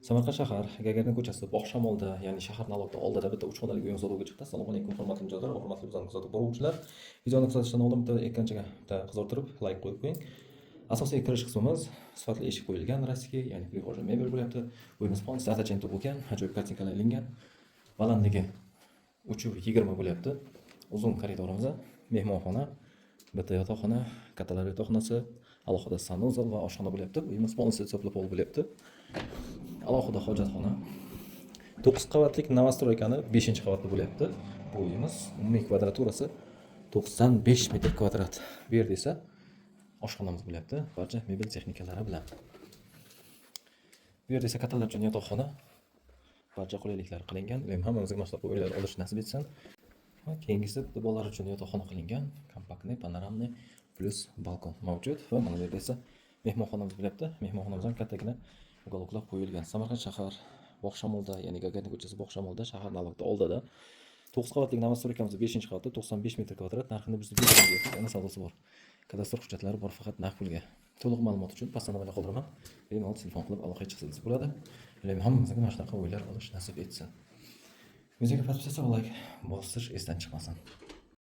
Samarqand shahar Gagarin ko'chasi Bog'shamolda, ya'ni shahar navbatda oldida bitta 3 xonali uy sotuvga chiqdi. Assalomu alaykum, hurmatli mijozlar va hurmatli bizani kuzatib boruvchilar. Videoni kuzatishdan oldin bitta ekranchaga bitta qizartirib, like qo'yib qo'ying. Asosiy kirish qismimiz sifatli eshik qo'yilgan, rastiga, ya'ni prihojli mebel bo'lyapti. Uyimiz polностью atachenti bo'lgan, ajoyib kartinkalar ilingan. Balandligi 3.20 bo'lyapti. Uzun koridorimiz, mehmonxona, bitta yotoqxona, kattalar yotoqxonasi, alohida sanuzol va oshxona bo'lyapti. Uyimiz polностью to'plab bo'lyapti. Alohida hojatxona. 9 qavatlik novostroykani 5-qavatda bo'lyapti. Bu uyimiz umumiy kvadraturasi 95 metr kvadrat. Bu yerda esa oshxonamiz bo'lyapti, barcha mebel texnikalari bilan. Bu yerda esa kattalar uchun yotoqxona, barcha qulayliklar qilingan. Ular hammamizga mashhur uylar olish nasib etsin. Keyingisi bolalar uchun yotoqxona qilingan, kompaktniy, panoramniy plus balkon mavjud va mana bu yerda esa mehmonxonamiz bo'lyapti. Mehmonxonamizdan kattagina uголокlar qo'yilgan. Samarqand shahar Bog'shamolda, ya'ni Gagarin ko'chasi Bog'shamolda, shahar navbatda oldida 9 qavatlik novostroykamiz 5-qavatda 95 metr kvadrat, narxini biz beramiz. Yana savdosi bor. Kadastr hujjatlari bor, faqat naqd pulga. To'liq ma'lumot uchun pastda nomerga qoldiraman. Bemalol telefon qilib aloqa qilsangiz bo'ladi. Ilohim hammamizga mana shunaqa o'ylar olish nasib etsin. Videoga podpisatsiya va like bosish esdan chiqmasin.